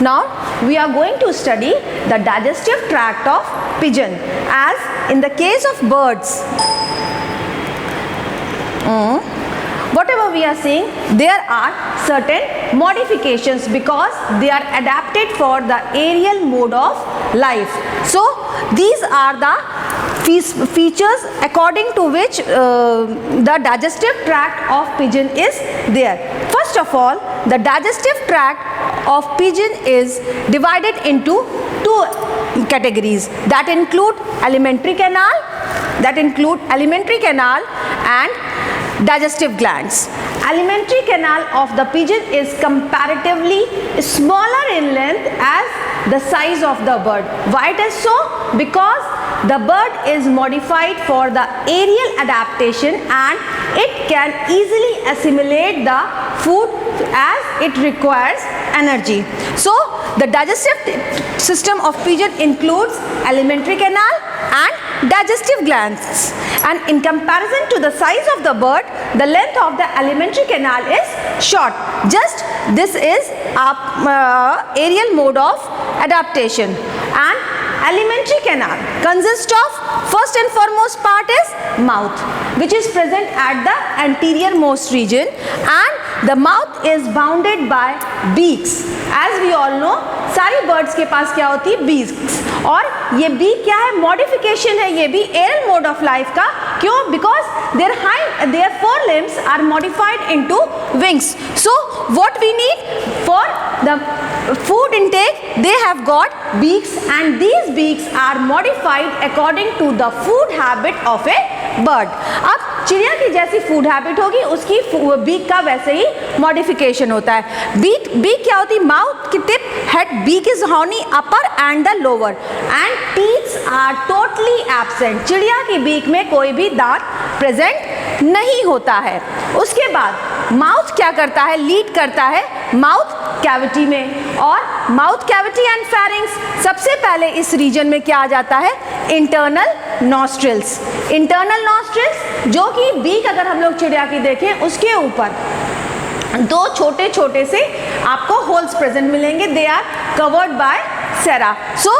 Now we are going to study the digestive tract of pigeon. As in the case of birds, whatever we are seeing, there are certain modifications because they are adapted for the aerial mode of life. So these are the features according to which the digestive tract of pigeon is there. First of all, the digestive tract of pigeon is divided into two categories that include alimentary canal and digestive glands. Alimentary canal of the pigeon is comparatively smaller in length as the size of the bird. Why it is so? Because the bird is modified for the aerial adaptation and it can easily assimilate the food as it requires energy. So the digestive system of pigeon includes alimentary canal and digestive glands, and in comparison to the size of the bird, the length of the alimentary canal is short. Just this is aerial mode of adaptation. And alimentary canal consists of, first and foremost part is mouth, which is present at the anterior most region, and the mouth is bounded by beaks. As we all know, सारी birds के पास क्या होती है? beaks. और ये beak क्या है? modification है ये भी aerial mode of life का. क्यों? Because their forelimbs are modified into wings. So what we need for the food intake, they have got beaks, and these beaks are modified according to the food habit of a bird. अब चिड़िया की जैसी food habit होगी, उसकी beak का वैसे ही modification होता है. बीक क्या होती है? माउथ की tip, head, beak is horny upper and the lower, and teeths are totally absent. चिड़िया की बीक में कोई भी दांत प्रेजेंट नहीं होता है. उसके बाद माउथ क्या करता है? लीड करता है माउथ कैविटी में, और माउथ कैविटी एंड फेरिंग्स, सबसे पहले इस रीजन में क्या आ जाता है? Internal nostrils. इंटरनल नॉस्ट्रिल्स जो कि बीक अगर हम लोग चिड़िया की देखें, उसके ऊपर दो छोटे छोटे से आपको होल्स प्रेजेंट मिलेंगे. They are covered by cere. So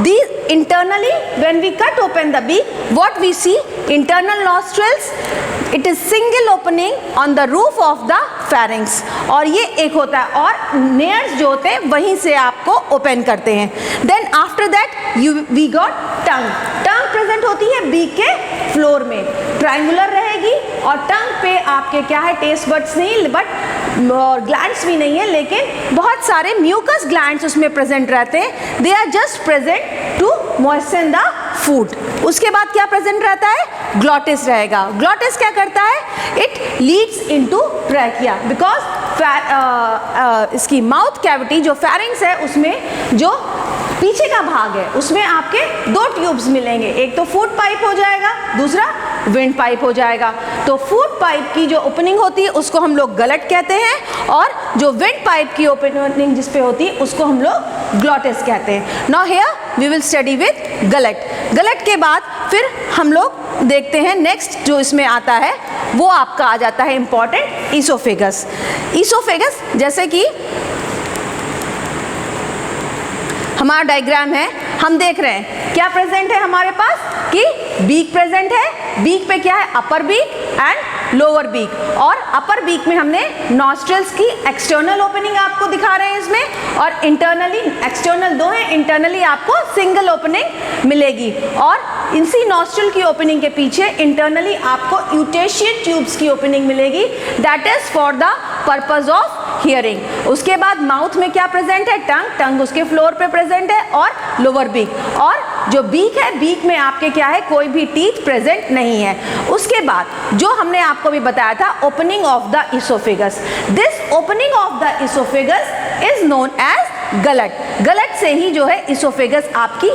these internally, when we cut open the beak, what we see? Internal nostrils. It is single opening on the roof of the pharynx. और ये एक होता है, और nares जो होते हैं वहीं से आपको ओपन करते हैं. Then after that we got tongue. tongue present होती है beak के फ्लोर में, ट्रायंगुलर रहेगी, और टंग पे आपके क्या है? टेस्ट बड्स नहीं, बट ग्लैंड्स भी नहीं है, लेकिन बहुत सारे म्यूकस ग्लैंड्स उसमें प्रेजेंट रहते हैं. They are just present to moisten the food. उसके बाद क्या प्रेजेंट रहता है? ग्लॉटिस रहेगा. ग्लॉटिस क्या करता है? It leads into trachea, because इसकी माउथ कैविटी जो फेरिंग्स है, उसमें जो पीछे का भाग है, उसमें आपके दो ट्यूब्स मिलेंगे. एक तो फूड पाइप हो जाएगा, दूसरा विंड पाइप हो जाएगा. तो फूड पाइप की जो ओपनिंग होती है उसको हम लोग गलट कहते हैं, और जो विंड पाइप की ओपनिंग जिस पे होती है उसको हम लोग ग्लॉटिस कहते हैं. Now here we will study with gullet. Gullet के बाद फिर हम लोग देखते हैं नेक्स्ट जो इसमें आता है, वो आपका आ जाता है इंपॉर्टेंट, ईसोफेगस. ईसोफेगस जैसे कि हमारा डायग्राम है, हम देख रहे हैं क्या प्रेजेंट है हमारे पास कि बीक प्रेजेंट है. बीक पे क्या है? अपर बीक एंड लोअर बीक. और अपर बीक में हमने नॉस्ट्रल्स की एक्सटर्नल ओपनिंग आपको दिखा रहे हैं इसमें, और इंटरनली, एक्सटर्नल दो है, इंटरनली आपको सिंगल ओपनिंग मिलेगी. और इसी नॉस्ट्रल की ओपनिंग के पीछे इंटरनली आपको यूटेशियन ट्यूब्स की ओपनिंग मिलेगी. That is for the purpose of hearing. उसके बाद माउथ में क्या प्रेजेंट है? टंग उसके फ्लोर पे प्रेजेंट है, और लोअर बीक. और जो बीक है, बीक में आपके क्या है? कोई भी टीथ प्रेजेंट नहीं है. उसके बाद जो हमने आपको भी बताया था, opening of the oesophagus. This opening of the oesophagus is known as gullet. Gullet से ही जो है इसोफेगस आपकी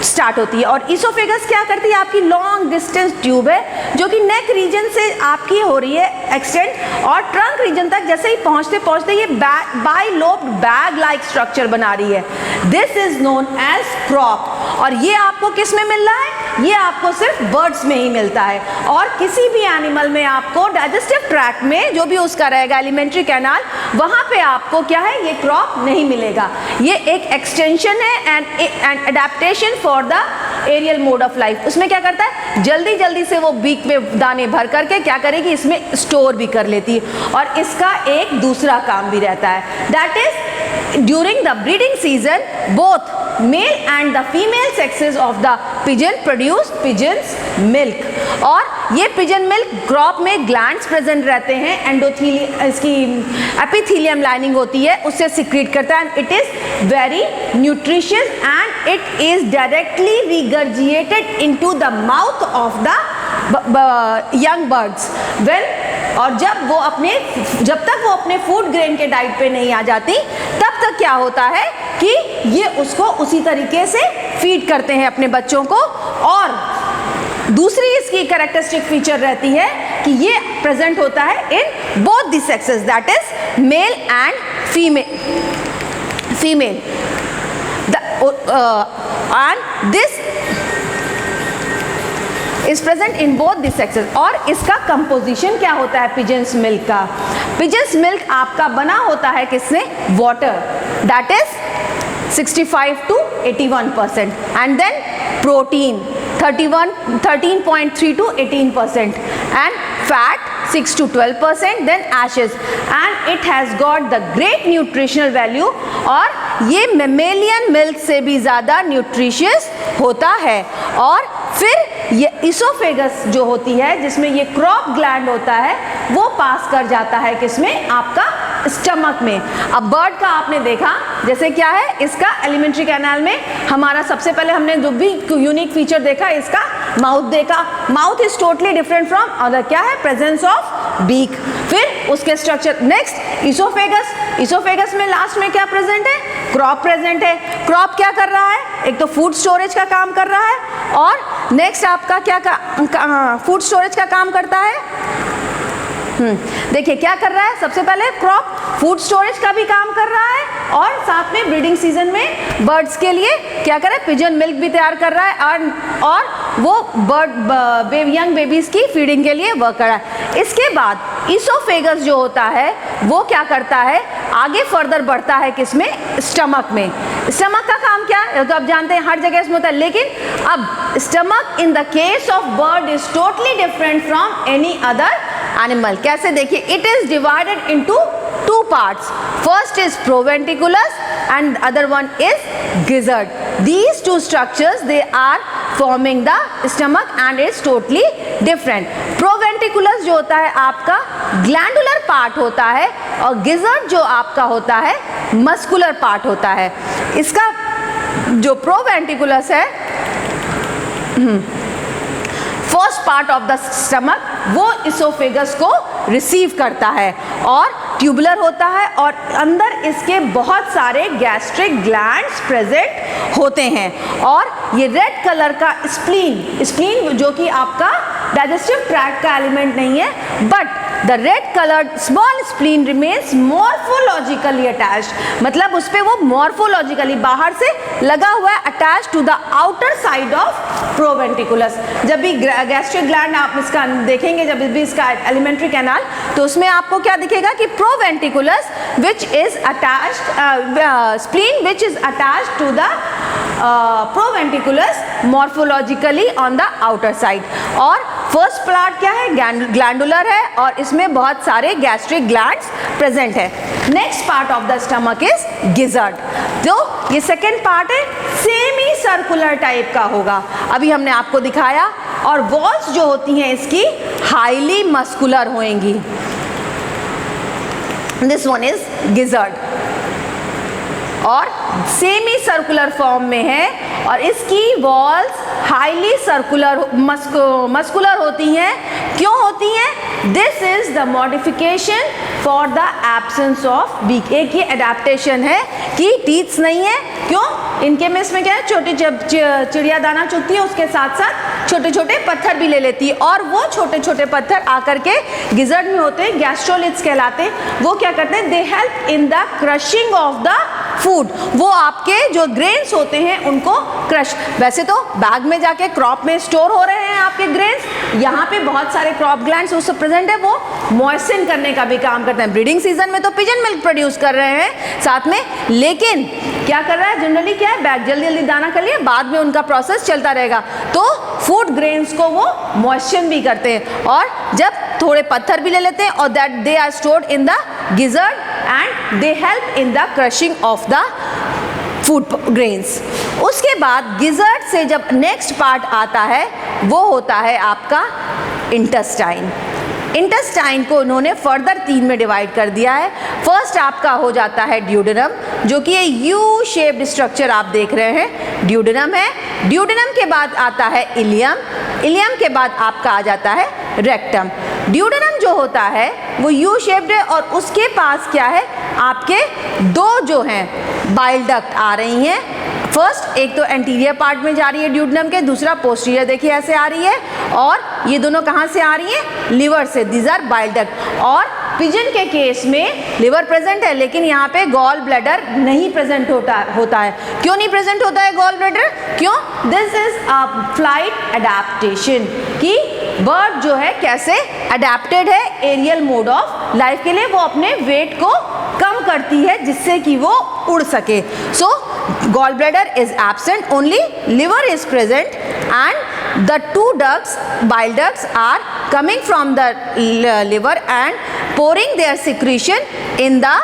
स्टार्ट होती है. और इसोफेगस क्या करती है? आपकी लॉन्ग डिस्टेंस ट्यूब है जो कि नेक रीजन से आपकी हो रही है एक्सटेंड, और ट्रंक रीजन तक जैसे ही पहुंचते पहुंचते ये बाइलोब्ड बैग लाइक स्ट्रक्चर बना रही है. This is known as crop. और ये आपको किस में मिल रहा है? ये आपको सिर्फ बर्ड्स में ही मिलता है, और किसी भी एनिमल में आपको डाइजेस्टिव ट्रैक्ट में जो भी उसका रहेगा एलिमेंट्री कैनाल, वहाँ पे आपको क्या है, ये क्रॉप नहीं मिलेगा। ये एक एक्सटेंशन है and adaptation for the aerial mode of life. उसमें क्या करता है, जल्दी जल्दी से वो बीक में दाने भर करके क्या करेगी, इसमें स्टोर भी कर लेती है, और इसका एक दूसरा काम भी रहता है, that is during the breeding season both male and the female sexes of the pigeon produce pigeons milk. और ये पिजन मिल्क क्रॉप में ग्लैंड्स प्रेजेंट रहते हैं, एंडोथीलियम, इसकी एपिथीलियम लाइनिंग होती है, उससे सिक्रीट करता है, and it is very nutritious and it is directly regurgitated into the mouth of the young birds when, और जब तक वो अपने फूड ग्रेन के डाइट पे नहीं आ जाती, तब तक क्या होता है कि ये उसको उसी तरीके से फीड करते हैं अपने बच्चों को। और दूसरी इसकी कैरेक्टरिस्टिक फीचर रहती है कि ये प्रेजेंट होता है in both the sexes, that is male and female and this is present in both the sexes. और इसका कंपोजिशन क्या होता है पिजन्स मिल्क का, पिजन्स मिल्क आपका बना होता है किससे, water, that is 65 to 81%, and then protein 13.3 to 18%, and fat 6 to 12%, then ashes, and it has got the great nutritional value, और ये मेमेलियन मिल्क से भी ज़्यादा न्यूट्रिशियस होता है। और फिर ये इसोफेगस जो होती है, जिसमें ये क्रॉप ग्लैंड होता है, वो पास कर जाता है किसमें, आपका स्टमक में। अब बर्ड का आपने देखा जैसे क्या है, इसका एलिमेंट्री कैनाल में हमारा सबसे पहले हमने जो भी यूनिक फीचर देखा, इसका माउथ देखा, mouth is totally different from other, क्या है, प्रेजेंस ऑफ बीक। फिर उसके स्ट्रक्चर, नेक्स्ट इसोफेगस, इसोफेगस में लास्ट में क्या प्रेजेंट है, क्रॉप प्रेजेंट है। क्रॉप क्या कर रहा है, एक तो फूड स्टोरेज का काम कर रहा है, और नेक्स्ट आपका क्या फूड स्टोरेज का काम करता है। देखिए क्या कर रहा है, सबसे पहले क्रॉप फूड स्टोरेज का भी काम कर रहा है, और साथ में ब्रीडिंग सीजन में बर्ड्स के लिए क्या कर रहा है, पिजन मिल्क भी तैयार कर रहा है, और वो यंग बेबीज की फीडिंग के लिए वर्क कर रहा है। इसके बाद इसोफेगस जो होता है वो क्या करता है, आगे फर्दर बढ़ता है किसमें, स्टमक में। स्टमक का काम क्या है, तो आप जानते हैं हर जगह इसमें होता है, लेकिन अब stomach in the case of bird is totally different from any other animal. कैसे, देखिए, it is divided into two parts. First is proventriculus and other one is gizzard. These two structures, they are forming the stomach and it's totally different. Proventriculus जो होता है आपका glandular part होता है, और gizzard जो आपका होता है muscular part होता है। इसका जो proventriculus है, first part of the stomach, वो इसोफेगस को रिसीव करता है, और ट्यूबुलर होता है, और अंदर इसके बहुत सारे गैस्ट्रिक ग्लैंड्स प्रेजेंट होते हैं। और ये रेड कलर का स्प्लीन जो कि आपका डाइजेस्टिव ट्रैक्ट का एलिमेंट नहीं है, but the red coloured small spleen remains morphologically attached, मतलब उस पर वो मॉर्फोलॉजिकली बाहर से लगा हुआ है, attach to the outer side of proventriculus. जब भी गैस्ट्रिक ग्लैंड आप इसका देखेंगे, जब भी इसका एलिमेंट्री कैनाल, तो उसमें आपको क्या दिखेगा कि proventriculus which is attached, spleen which is attached to the proventriculus morphologically on the outer side. और फर्स्ट पार्ट क्या है, ग्लैंडुलर है, और इसमें बहुत सारे गैस्ट्रिक ग्लैंड्स प्रेजेंट है। Next part of the stomach is gizzard, जो ये सेकेंड पार्ट है, सेमी सर्कुलर टाइप का होगा, अभी हमने आपको दिखाया, और वॉल्स जो होती हैं इसकी हाईली मस्कुलर होंगी। दिस वन इज गिजर्ड, और सेमी सर्कुलर फॉर्म में है, और इसकी वॉल्स हाईली सर्कुलर मस्कुलर होती हैं। क्यों होती हैं? This is the modification for the absence of beak. एक ये एडेप्टेशन है कि टीथ्स नहीं है। क्यों? इनके में इसमें क्या है, छोटी चिड़िया दाना चुगती है, उसके साथ साथ छोटे छोटे पत्थर भी ले लेती है, और वो छोटे छोटे पत्थर आकर के गिजर्ड में होते हैं, गैस्ट्रोलिथ्स कहलाते हैं। वो क्या करते हैं, दे help in the crushing of the food, वो आपके जो ग्रेन्स होते हैं उनको क्रश, वैसे तो बैग में जाके क्रॉप में स्टोर हो रहे हैं आपके ग्रेन्स, यहाँ पे बहुत सारे क्रॉप ग्लैंड्स उससे प्रेजेंट है, वो मॉइस्चन करने का भी काम करते हैं। ब्रीडिंग सीजन में तो पिजन मिल्क प्रोड्यूस कर रहे हैं साथ में, लेकिन क्या कर रहा है जनरली, क्या है, बैग जल्दी जल्दी दाना कर लिया, बाद में उनका प्रोसेस चलता रहेगा, तो फूड ग्रेन्स को वो मॉइस्चर भी करते हैं, और जब थोड़े पत्थर भी ले लेते हैं, और that they are stored in the gizzard and they help in the crushing of the food grains. उसके बाद गिजर्ड से जब नेक्स्ट पार्ट आता है वो होता है आपका इंटेस्टाइन। इंटेस्टाइन को उन्होंने फर्दर 3 में डिवाइड कर दिया है। फर्स्ट आपका हो जाता है ड्यूडेनम, जो कि ये यू शेप्ड स्ट्रक्चर आप देख रहे हैं, ड्यूडेनम है। ड्यूडेनम के बाद आता है इलियम, इलियम के बाद आपका आ जाता है रेक्टम। ड्यूडेनम जो होता है वो यू शेप्ड है, और उसके पास क्या है, आपके 2 जो हैं बाइल डक्ट आ रही हैं। फर्स्ट एक तो एंटीरियर पार्ट में जा रही है ड्यूडेनम के, दूसरा पोस्टीरियर देखिए ऐसे आ रही है, और ये दोनों कहाँ से आ रही हैं, लिवर से, दीज आर बाइल डक्ट। और पिजन के केस में लिवर प्रेजेंट है, लेकिन यहाँ पे गॉल ब्लैडर नहीं प्रेजेंट होता है। क्यों नहीं प्रेजेंट होता है गॉल ब्लैडर? क्यों? This is a flight adaptation, कि बर्ड जो है कैसे अडेप्टेड है एरियल मोड ऑफ लाइफ के लिए, वो अपने वेट को कम करती है जिससे कि वो उड़ सके। So gall bladder is absent, only liver is present, and the 2 ducts, bile ducts are coming from the liver and pouring their secretion in the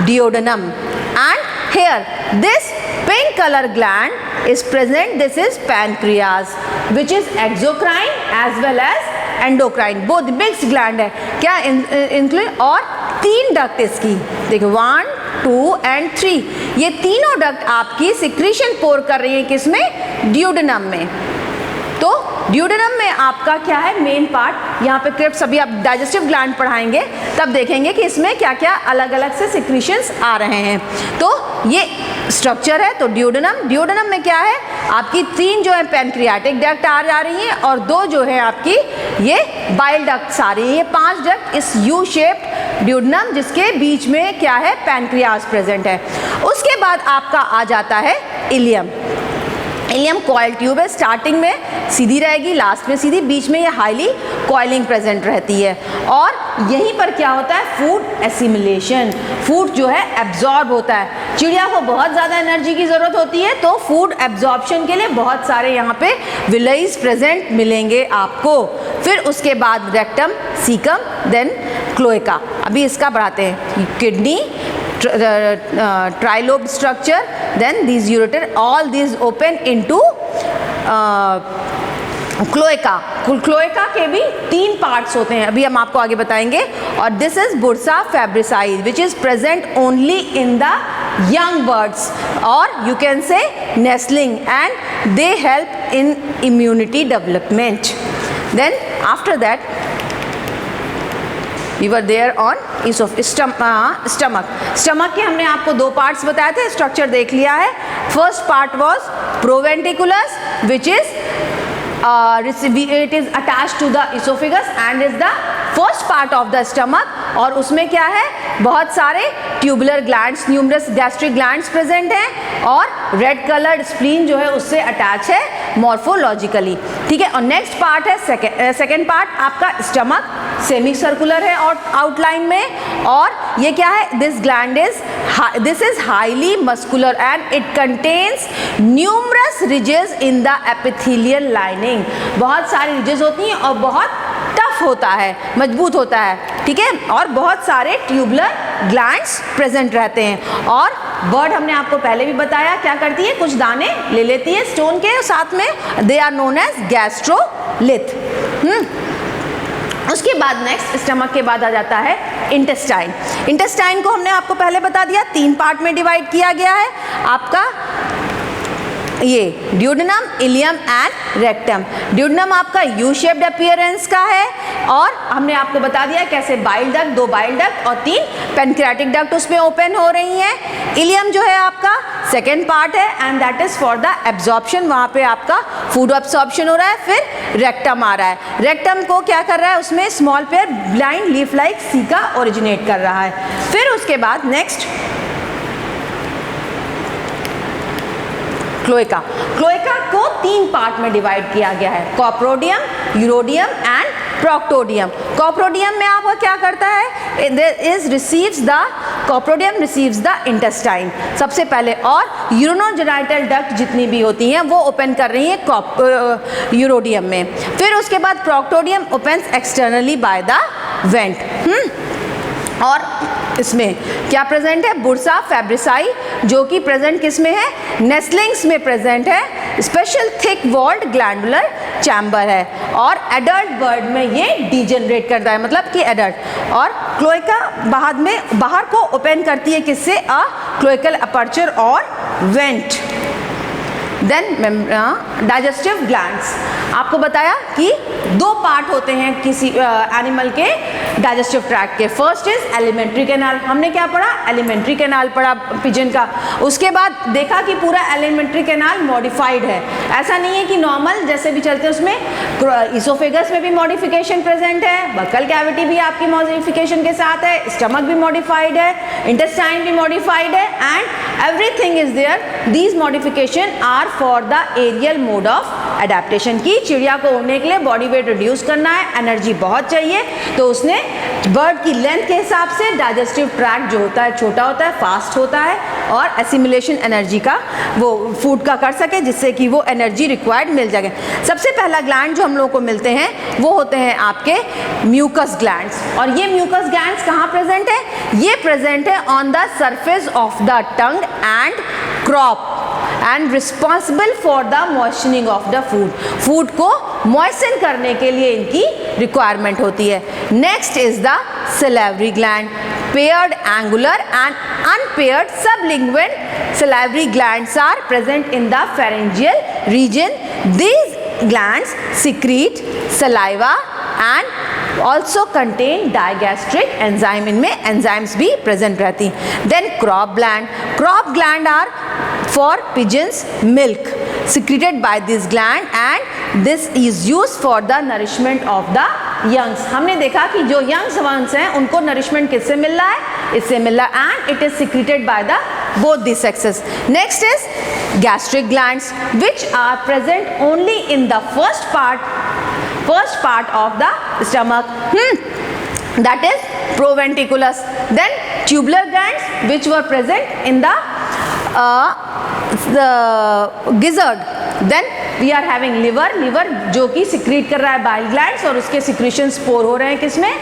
duodenum. And here this pink color gland is present, this is pancreas, which is exocrine as well as endocrine, both mixed gland है क्या include, और 3 duct इसकी देखो 1, 2 and 3, ये तीनों duct आपकी secretion पोर कर रही है किसमें, ड्यूडेनम में। तो ड्यूडेनम में आपका क्या है मेन पार्ट, यहाँ पे क्रिप्स अभी आप डाइजेस्टिव ग्लैंड पढ़ाएंगे तब देखेंगे कि इसमें क्या क्या अलग अलग से सिक्रीशंस आ रहे हैं। तो ये स्ट्रक्चर है, तो ड्यूडेनम में क्या है, आपकी 3 जो है पैनक्रियाटिक डक्ट आ रही हैं, और 2 जो है आपकी ये बाइल डक्ट्स आ रही हैं। ये 5 डक्ट इस यू शेप्ड ड्यूडेनम, जिसके बीच में क्या है, पैनक्रियास प्रेजेंट है। उसके बाद आपका आ जाता है इलियम। इलियम कॉइल ट्यूब है, स्टार्टिंग में सीधी रहेगी, लास्ट में सीधी, बीच में ये हाईली कॉइलिंग प्रेजेंट रहती है, और यहीं पर क्या होता है, फूड एसिमिलेशन, फूड जो है एब्जॉर्ब होता है। चिड़िया को बहुत ज़्यादा एनर्जी की ज़रूरत होती है, तो फूड एब्जॉर्प्शन के लिए बहुत सारे यहाँ पे विलेज प्रेजेंट मिलेंगे आपको। फिर उसके बाद रेक्टम, सीकम, देन क्लोएका। अभी इसका बढ़ाते हैं, kidney, trilobe structure, then these ureter, all these open into cloaca. Cloaca के भी 3 पार्ट्स होते हैं, अभी हम आपको आगे बताएंगे। और this is bursa Fabricius which is present only in the young birds, और you can say nestling, and they help in immunity development. Then after that We were there on stomach के हमने आपको 2 पार्ट्स बताए थे, structure देख लिया है। First part was proventriculus which is it is attached to the esophagus and is the first part of the stomach, और उसमें क्या है, बहुत सारे tubular glands, numerous gastric glands present हैं, और रेड कलर्ड स्प्लीन जो है उससे अटैच है मॉर्फोलॉजिकली, ठीक है। और नेक्स्ट पार्ट है सेकेंड पार्ट आपका स्टमक, सेमी सर्कुलर है और आउटलाइन में, और ये क्या है, this is highly muscular and it contains numerous ridges in the epithelial lining. बहुत सारी रिजेस होती हैं और बहुत टफ होता है, मजबूत होता है, ठीक है, और बहुत सारे ट्यूबुलर ग्लैंड्स प्रेजेंट रहते हैं। और बर्ड हमने आपको पहले भी बताया क्या करती है, कुछ दाने ले लेती है स्टोन के साथ में, they are known as gastrolith. उसके बाद नेक्स्ट स्टमक के बाद आ जाता है इंटेस्टाइन। इंटेस्टाइन को हमने आपको पहले बता दिया 3 पार्ट में डिवाइड किया गया है आपका, ये duodenum, ileum and rectum. Duodenum आपका यू शेप्ड अपीयरेंस का है, और हमने आपको बता दिया कैसे बाइल डक्ट, 2 बाइल डक्ट और 3 पैनक्रियाटिक डक्ट उसमें ओपन हो रही हैं। इलियम जो है आपका सेकेंड पार्ट है, and that is for the absorption, वहाँ पे आपका फूड एब्जॉर्प्शन हो रहा है। फिर रेक्टम आ रहा है, रेक्टम को क्या कर रहा है, उसमें small pair blind leaf like caeca originate कर रहा है। फिर उसके बाद नेक्स्ट क्लोएका। क्लोएका को 3 पार्ट में डिवाइड किया गया है, कॉप्रोडियम, यूरोडियम एंड प्रोक्टोडियम। कॉप्रोडियम में आपका क्या करता है, कॉप्रोडियम रिसीव्स द इंटेस्टाइन सबसे पहले, और यूरोनोजेनाइटल डक्ट जितनी भी होती हैं वो ओपन कर रही है यूरोडियम में। फिर उसके बाद proctodeum opens externally by the vent. और इसमें क्या प्रेजेंट है, बुर्सा फैब्रिसाई, जो कि प्रेजेंट किस में है, नेस्लिंग्स में प्रेजेंट है। Special thick walled glandular chamber है, और एडल्ट बर्ड में ये डीजनरेट करता है, मतलब कि एडल्ट। और क्लोएका बाहर को ओपन करती है किससे, क्लोएकल अपर्चर और वेंट। देन डाइजेस्टिव ग्लैंड्स, आपको बताया कि 2 पार्ट होते हैं किसी एनिमल के डाइजेस्टिव ट्रैक्ट के। फर्स्ट इज एलिमेंट्री कैनाल, हमने क्या पढ़ा, एलिमेंट्री कैनाल पढ़ा पिजन का। उसके बाद देखा कि पूरा एलिमेंट्री कैनाल मॉडिफाइड है, ऐसा नहीं है कि नॉर्मल जैसे भी चलते हैं उसमें इसोफेगस में भी मॉडिफिकेशन प्रेजेंट है, बक्कल कैविटी भी आपकी मॉडिफिकेशन के साथ है, स्टमक भी मॉडिफाइड है, इंटेस्टाइन भी मॉडिफाइड है, and everything is there. These modification are for the aerial mode of adaptation, की चिड़िया को उड़ने के लिए बॉडी वेट रिड्यूस करना है, एनर्जी बहुत चाहिए, तो उसने बर्ड की लेंथ के हिसाब से डाइजेस्टिव ट्रैक्ट जो होता है छोटा होता है, फास्ट होता है, और एसिमिलेशन एनर्जी का वो फूड का कर सके, जिससे कि वो एनर्जी रिक्वायर्ड मिल जाए। सबसे पहला ग्लैंड जो हम लोगों को मिलते हैं वो होते हैं आपके म्यूकस ग्लैंड्स। और ये म्यूकस ग्लैंड्स कहाँ प्रेजेंट है, ये प्रेजेंट है on the surface of the tongue and crop and responsible for the moistening of the food, food को मॉइस्चन करने के लिए इनकी रिक्वायरमेंट होती है। Next is the salivary gland, paired angular and unpaired sublingual salivary glands are present in the pharyngeal region. These glands secrete saliva and also contain digastric enzyme, इनमें enzymes भी present रहती हैं। Then crop gland are for pigeons milk secreted by this gland and this is used for the nourishment of the youngs। हमने देखा कि जो young ones हैं उनको nourishment किससे मिल रहा है, इससे मिल रहा है, and it is secreted by the both the sexes. Next is gastric glands which are present only in the first part of the stomach, that is proventriculus. Then tubular glands which were present in the gizzard. Then we are having liver जो कि secrete कर रहा है bile glands, और उसके secretions pour हो रहे हैं किसमें,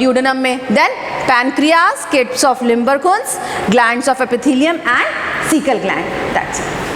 duodenum में. Then pancreas, kits of Limburger's, glands of epithelium and cecal gland. That's it.